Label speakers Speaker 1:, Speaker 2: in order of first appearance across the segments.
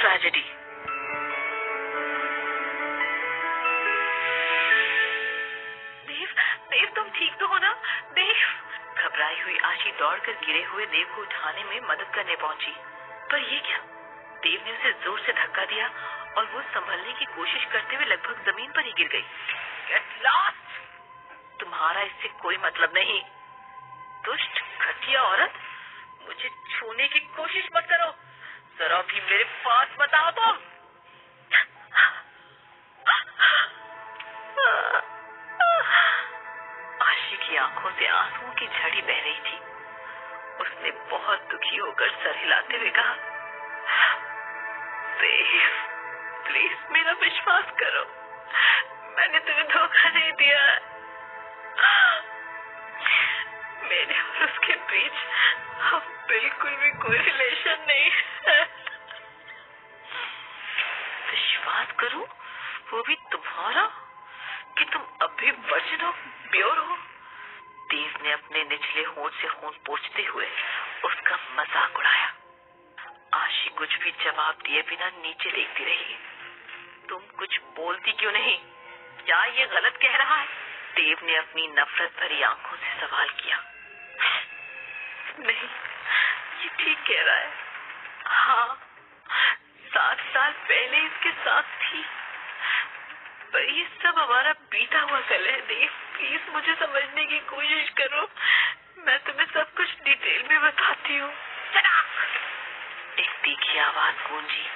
Speaker 1: Tragedy. देव, देव तुम ठीक तो हो ना? देव। घबराई हुई आशी दौड़कर गिरे हुए देव को उठाने में मदद करने पहुंची, पर ये क्या? देव ने उसे जोर से धक्का दिया और वो संभलने की कोशिश करते हुए लगभग जमीन पर ही गिर गई। Get lost! तुम्हारा इससे कोई मतलब नहीं। दुष्ट घटिया औरत, मुझे छूने की कोशिश मत करो। जरा भी मेरे पास मत आओ तुम। आशी की आंखों से आंसुओं की झड़ी बह रही थी। उसने बहुत दुखी होकर सर हिलाते हुए कहा, देव, प्लीज मेरा विश्वास करो, मैंने तुम्हें धोखा नहीं दिया। मेरे और उसके बीच अब बिल्कुल भी कोई रिलेशन नहीं है। विश्वास करूं, वो भी तुम्हारा, कि तुम अभी वर्जिन हो, प्योर हो। देव ने अपने निचले होंठ से होंठ पोंछते हुए उसका मजाक उड़ाया। आशी कुछ भी जवाब दिए बिना नीचे देखती रही। तुम कुछ बोलती क्यों नहीं? क्या ये गलत कह रहा है? देव ने अपनी नफरत भरी आंखों से सवाल किया। नहीं, ये ठीक कह रहा है। हाँ, 7 साल पहले इसके साथ थी, पर ये सब हमारा बीता हुआ कल है। देव, प्लीज मुझे समझने की कोशिश करो, मैं तुम्हें सब कुछ डिटेल में बताती हूँ। एक तीखी आवाज गूंजी।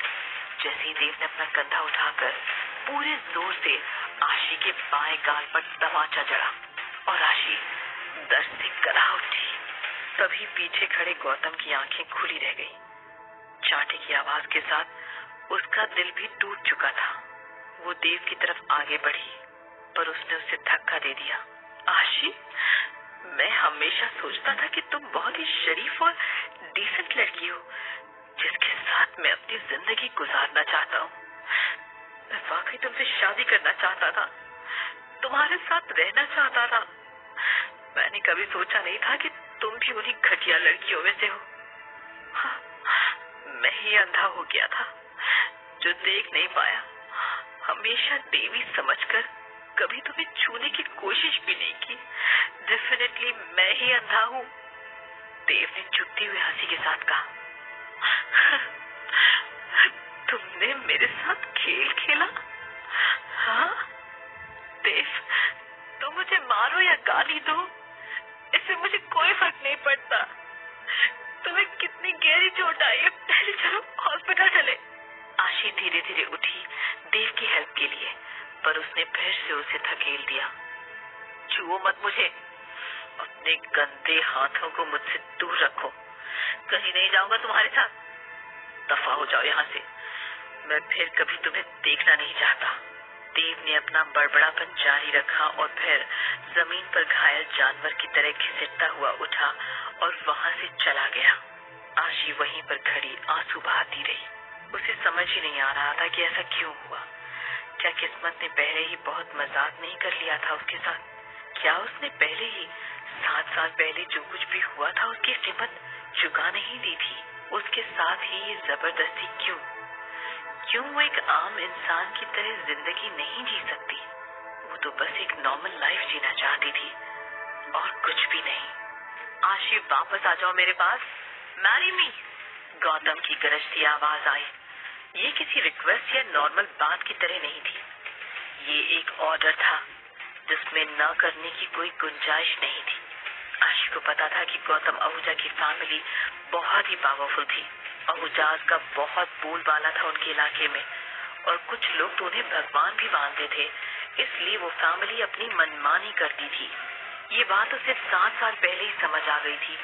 Speaker 1: जैसे ही देव ने अपना कंधा उठाकर पूरे जोर से आशी के बाएं गाल पर तमाचा जड़ा और आशी दर्द से करा उठी। तभी पीछे खड़े गौतम की आंखें खुली रह गई। चांटे की आवाज के साथ उसका दिल भी टूट चुका था। वो देव की तरफ आगे बढ़ी, पर उसने उसे धक्का दे दिया। आशी, मैं हमेशा सोचता था कि तुम बहुत ही शरीफ और डिसेंट लड़की हो, जिसके साथ मैं अपनी जिंदगी गुजारना चाहता हूँ। मैं वाकई तुमसे शादी करना चाहता था, तुम्हारे साथ रहना चाहता था। मैंने कभी सोचा नहीं था कि तुम भी उन्हीं घटिया लड़कियों में से हो। हाँ, मैं ही अंधा हो गया था, जो देख नहीं पाया। हमेशा देवी समझकर कभी तुम्हें छूने की कोशिश भी नहीं की। डेफिनेटली मैं ही अंधा हूँ। देव ने चुपती हुई हंसी के साथ कहा। तुमने मेरे साथ खेल खेला? हाँ देव, तुम मुझे मारो या गाली दो, इससे मुझे कोई फर्क नहीं पड़ता। तुम्हें कितनी गहरी चोट आई है, पहले चलो हॉस्पिटल चले। आशी धीरे धीरे उठी देव की हेल्प के लिए, पर उसने फिर से उसे धकेल दिया। छुओ मत मुझे, अपने गंदे हाथों को मुझसे दूर रखो। कहीं नहीं जाऊंगा तुम्हारे साथ। दफा हो जाओ यहाँ से, मैं फिर कभी तुम्हें देखना नहीं चाहता। देव ने अपना बड़बड़ापन जारी रखा और फिर जमीन पर घायल जानवर की तरह घिसटता हुआ उठा और वहां से चला गया। आशी वहीं पर खड़ी आंसू बहाती रही। उसे समझ ही नहीं आ रहा था कि ऐसा क्यों हुआ। क्या किस्मत ने पहले ही बहुत मजाक नहीं कर लिया था उसके साथ? क्या उसने पहले ही 7 साल पहले जो कुछ भी हुआ था उसकी कीमत चुका नहीं दी थी? उसके साथ ही ये जबरदस्ती क्यों? क्यों वो एक आम इंसान की तरह जिंदगी नहीं जी सकती? वो तो बस एक नॉर्मल लाइफ जीना चाहती थी और कुछ भी नहीं। आशी, वापस आ जाओ मेरे पास, मैरी मी। गौतम की गरजती आवाज आई। ये किसी रिक्वेस्ट या नॉर्मल बात की तरह नहीं थी। ये एक ऑर्डर था जिसमें न करने की कोई गुंजाइश नहीं थी। आशी को पता था कि गौतम आहूजा की फैमिली बहुत ही पावरफुल थी। आहूजाज का बहुत बोलबाला था उनके इलाके में और कुछ लोग तो उन्हें भगवान भी मानते थे। इसलिए वो फैमिली अपनी मनमानी करती थी। ये बात उसे 7 साल पहले ही समझ आ गई थी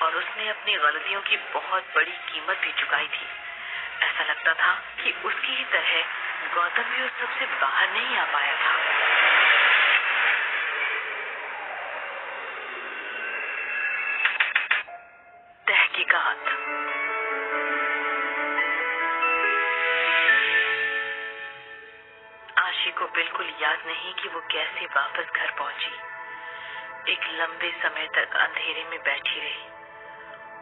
Speaker 1: और उसने अपनी गलतियों की बहुत बड़ी कीमत भी चुकाई थी। ऐसा लगता था कि उसकी ही तरह गौतम भी उस सबसे बाहर नहीं आ पाया था। तहकीकात। आशी को बिल्कुल याद नहीं कि वो कैसे वापस घर पहुंची। एक लंबे समय तक अंधेरे में बैठी रही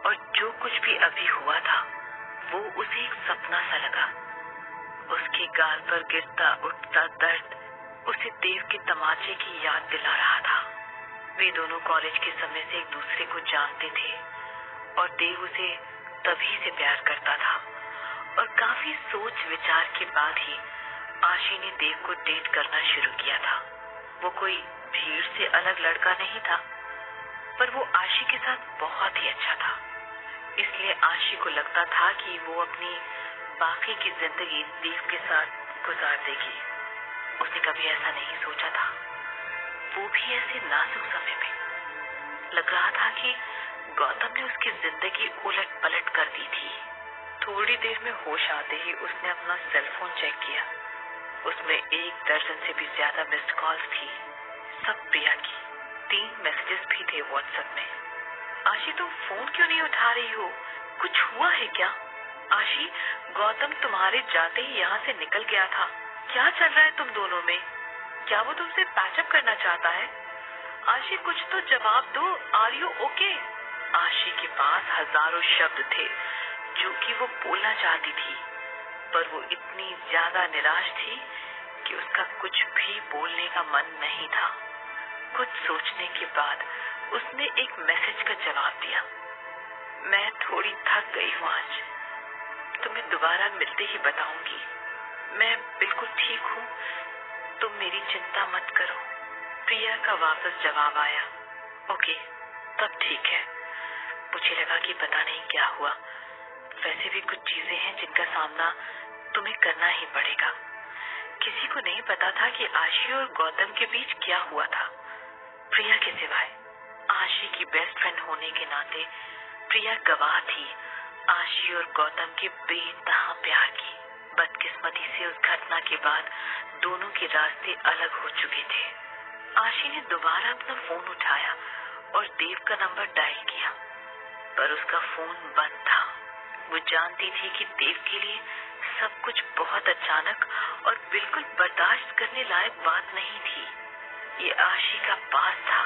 Speaker 1: और जो कुछ भी अभी हुआ था वो उसे एक सपना सा लगा। उसके गाल पर गिरता उठता दर्द उसे देव के तमाचे की याद दिला रहा था। वे दोनों कॉलेज के समय से एक दूसरे को जानते थे और देव उसे तभी से प्यार करता था। और काफी सोच विचार के बाद ही आशी ने देव को डेट करना शुरू किया था। वो कोई भीड़ से अलग लड़का नहीं था, पर वो आशी के साथ बहुत ही अच्छा था। इसलिए आशी को लगता था कि वो अपनी बाकी की जिंदगी देव के साथ गुजार देगी। उसने कभी ऐसा नहीं सोचा था, वो भी ऐसे नाजुक समय में। लग रहा था कि गौतम ने उसकी जिंदगी उलट पलट कर दी थी। थोड़ी देर में होश आते ही उसने अपना सेलफोन चेक किया। उसमें 1 दर्जन से भी ज्यादा मिस्ड कॉल्स थी, सब प्रिया की। 3 मैसेजेस भी थे व्हाट्सएप में। आशी, तुम फोन क्यों नहीं उठा रही हो? कुछ हुआ है क्या? आशी, गौतम तुम्हारे जाते ही यहाँ से निकल गया था। क्या चल रहा है तुम दोनों में? क्या वो तुमसे पैचअप करना चाहता है? आशी, कुछ तो जवाब दो। Are you okay? आशी के पास हजारों शब्द थे जो कि वो बोलना चाहती थी, पर वो इतनी ज्यादा निराश थी कि उसका कुछ भी बोलने का मन नहीं था। कुछ सोचने के बाद उसने एक मैसेज का जवाब दिया। मैं थोड़ी थक गई हूँ आज, तुम्हें दोबारा मिलते ही बताऊंगी। मैं बिल्कुल ठीक हूँ, तुम मेरी चिंता मत करो। प्रिया का वापस जवाब आया, ओके, तब ठीक है। मुझे लगा कि पता नहीं क्या हुआ। वैसे भी कुछ चीजें हैं जिनका सामना तुम्हें करना ही पड़ेगा। किसी को नहीं पता था कि आशी और गौतम के बीच क्या हुआ था, प्रिया के सिवाय। आशी की बेस्ट फ्रेंड होने के नाते प्रिया गवाह थी आशी और गौतम के बेइंतहा प्यार की। बदकिस्मती से उस घटना के बाद दोनों के रास्ते अलग हो चुके थे। आशी ने दोबारा अपना फोन उठाया और देव का नंबर डायल किया, पर उसका फोन बंद था। वो जानती थी कि देव के लिए सब कुछ बहुत अचानक और बिल्कुल बर्दाश्त करने लायक बात नहीं थी। ये आशी का पास था,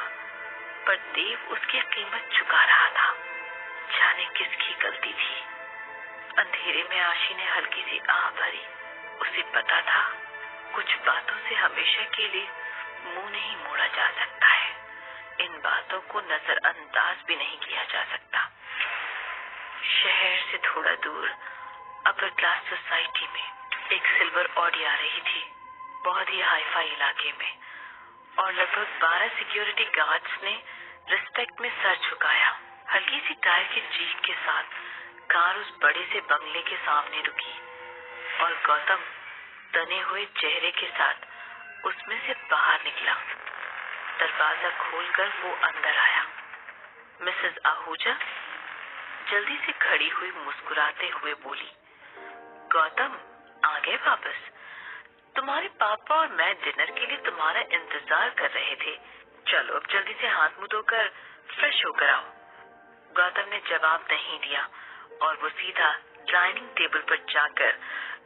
Speaker 1: पर देव उसकी कीमत चुका रहा था। जाने किसकी गलती थी। अंधेरे में आशी ने हल्की सी आह भरी। उसे पता था कुछ बातों से हमेशा के लिए मुंह नहीं मोड़ा जा सकता है। इन बातों को नजरअंदाज भी नहीं किया जा सकता। शहर से थोड़ा दूर अपर क्लास सोसाइटी में एक सिल्वर ऑडी आ रही थी, बहुत ही हाईफाई इलाके में, और लगभग 12 सिक्योरिटी गार्ड्स ने रिस्पेक्ट में सर झुकाया। हल्की सी टायर की चीख के साथ कार उस बड़े से बंगले के सामने रुकी और गौतम तने हुए चेहरे के साथ उसमें से बाहर निकला। दरवाजा खोलकर वो अंदर आया। मिसेस आहूजा जल्दी से खड़ी हुई मुस्कुराते हुए बोली, गौतम आ गए वापस? तुम्हारे पापा और मैं डिनर के लिए तुम्हारा इंतजार कर रहे थे। चलो अब जल्दी से हाथ मुंह धोकर फ्रेश होकर आओ। गौतम ने जवाब नहीं दिया और वो सीधा डाइनिंग टेबल पर जाकर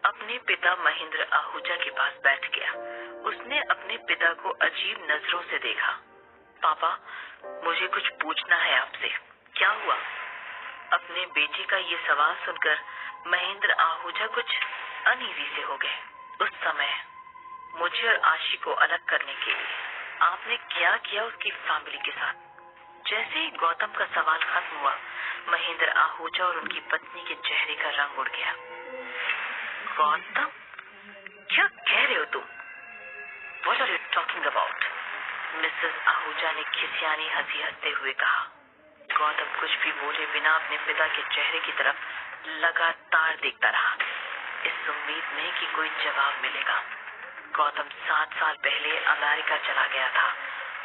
Speaker 1: अपने पिता महेंद्र आहूजा के पास बैठ गया। उसने अपने पिता को अजीब नजरों से देखा। पापा, मुझे कुछ पूछना है आपसे। क्या हुआ? अपने बेटे का ये सवाल सुनकर महेंद्र आहूजा कुछ अनईजी से हो गए। उस समय मुझे और आशी को अलग करने के लिए आपने क्या किया उसकी फैमिली के साथ? जैसे ही गौतम का सवाल खत्म हुआ, महेंद्र आहूजा और उनकी पत्नी के चेहरे का रंग उड़ गया। गौतम, क्या कह रहे हो तुम? What are you talking about? Mrs Ahuja ने खिसियानी हंसी हंसते हुए कहा। गौतम कुछ भी बोले बिना अपने पिता के चेहरे की तरफ लगातार देखता रहा, इस उम्मीद में कि कोई जवाब मिलेगा। गौतम 7 साल पहले अमेरिका चला गया था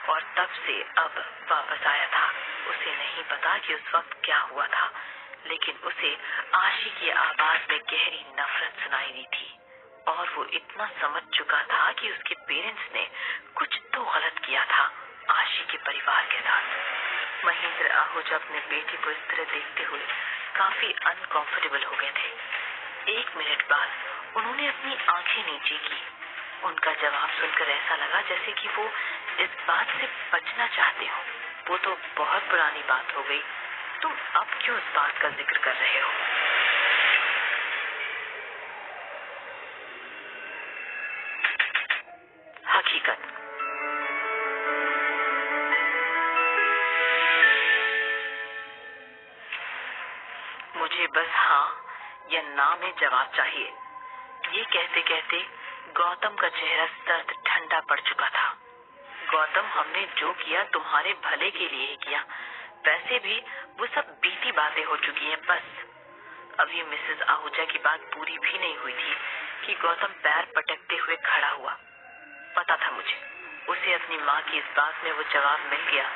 Speaker 1: और तब से अब वापस आया था। उसे नहीं पता कि उस वक्त क्या हुआ था, लेकिन उसे आशी की आवाज में गहरी नफरत सुनाई दी थी और वो इतना समझ चुका था कि उसके पेरेंट्स ने कुछ तो गलत किया था आशी के परिवार के साथ। महेंद्र आहूजा अपने बेटे को इस तरह देखते हुए काफी अनकंफर्टेबल हो गए थे। 1 मिनट बाद उन्होंने अपनी आंखें नीचे की। उनका जवाब सुनकर ऐसा लगा जैसे कि वो इस बात से बचना चाहते हो। वो तो बहुत पुरानी बात हो गई, तुम अब क्यों इस बात का जिक्र कर रहे हो? या ना में जवाब चाहिए। ये कहते कहते गौतम का चेहरा सर्द ठंडा पड़ चुका था। गौतम, हमने जो किया तुम्हारे भले के लिए ही किया। वैसे भी वो सब बीती बातें हो चुकी हैं। बस अभी मिसेस आहूजा की बात पूरी भी नहीं हुई थी कि गौतम पैर पटकते हुए खड़ा हुआ। पता था मुझे, उसे अपनी माँ की इस बात में वो जवाब मिल गया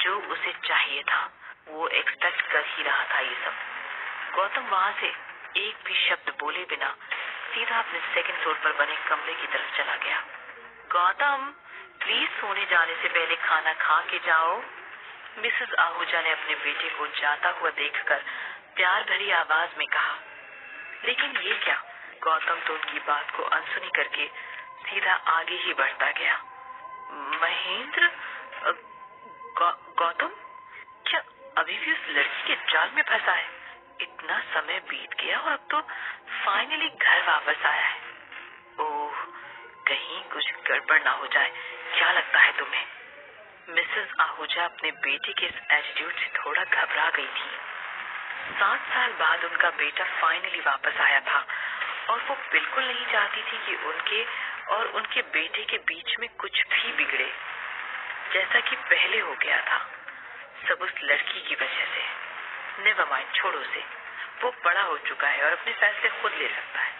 Speaker 1: जो उसे चाहिए था। वो एक्सपेक्ट कर ही रहा था ये सब। गौतम वहां से एक भी शब्द बोले बिना सीधा अपने सेकंड फ्लोर पर बने कमरे की तरफ चला गया। गौतम, प्लीज सोने जाने से पहले खाना खा के जाओ। मिसेस आहूजा ने अपने बेटे को जाता हुआ देखकर प्यार भरी आवाज में कहा। लेकिन ये क्या, गौतम तो उनकी बात को अनसुनी करके सीधा आगे ही बढ़ता गया। महेंद्र, गौतम क्या अभी भी उस लड़की के जाल में फंसा है? इतना समय बीत गया और अब तो फाइनली घर वापस आया है। ओह, कहीं कुछ गड़बड़ ना हो जाए। क्या लगता है तुम्हें? मिसेस आहूजा अपने बेटे के इस एटीट्यूड से थोड़ा घबरा गई थी। 7 साल बाद उनका बेटा फाइनली वापस आया था और वो बिल्कुल नहीं चाहती थी कि उनके और उनके बेटे के बीच में कुछ भी बिगड़े, जैसा कि पहले हो गया था। सब उस लड़की की वजह से। नेवर माइंड, छोड़ो उसे। वो बड़ा हो चुका है और अपने फैसले खुद ले सकता है।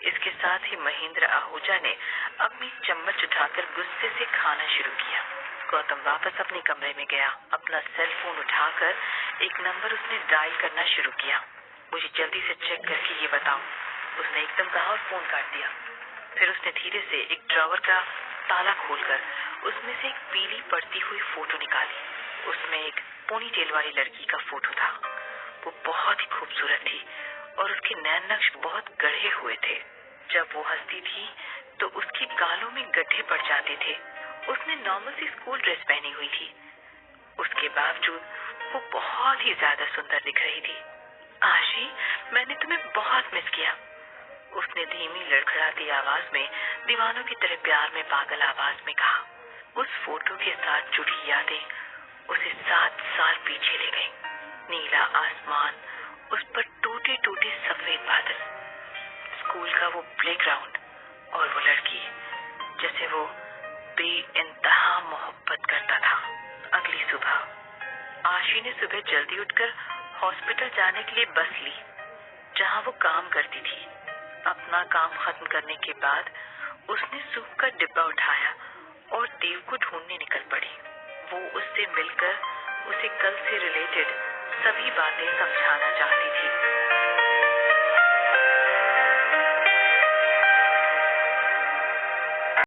Speaker 1: इसके साथ ही महेंद्र आहूजा ने अपनी चम्मच उठाकर गुस्से से खाना शुरू किया। गौतम वापस अपने कमरे में गया। अपना सेल फोन उठाकर एक नंबर उसने डायल करना शुरू किया। मुझे जल्दी से चेक करके ये बताओ, उसने एकदम कहा और फोन काट दिया। फिर उसने धीरे से एक ड्रॉवर का ताला खोलकर उसमें से एक पीली पड़ती हुई फोटो निकाली। उसमें एक पोनी टेल वाली लड़की का फोटो था। वो बहुत ही खूबसूरत थी और उसके नैन नक्श बहुत गढ़े हुए थे। जब वो हंसती थी तो उसके गालों में गड्ढे पड़ जाते थे। उसने नॉर्मल सी स्कूल ड्रेस पहनी हुई थी। उसके बावजूद वो बहुत ही ज्यादा सुंदर दिख रही थी। आशी, मैंने तुम्हें बहुत मिस किया, उसने धीमी लड़खड़ाती आवाज में, दीवानों की तरह प्यार में पागल आवाज में कहा। उस फोटो के साथ जुड़ी यादें उसे 7 साल पीछे ले गई। नीला आसमान, उस पर टूटे टूटे सफेद बादल, स्कूल का वो प्लेग्राउंड और वो लड़की जैसे वो बेइंतहा मोहब्बत करता था। अगली सुबह आशी ने सुबह जल्दी उठकर हॉस्पिटल जाने के लिए बस ली जहां वो काम करती थी। अपना काम खत्म करने के बाद उसने सूप का डिब्बा उठाया और देव को ढूंढने निकल पड़ी। वो उससे मिलकर उसे कल से रिलेटेड सभी बातें समझाना चाहती थी।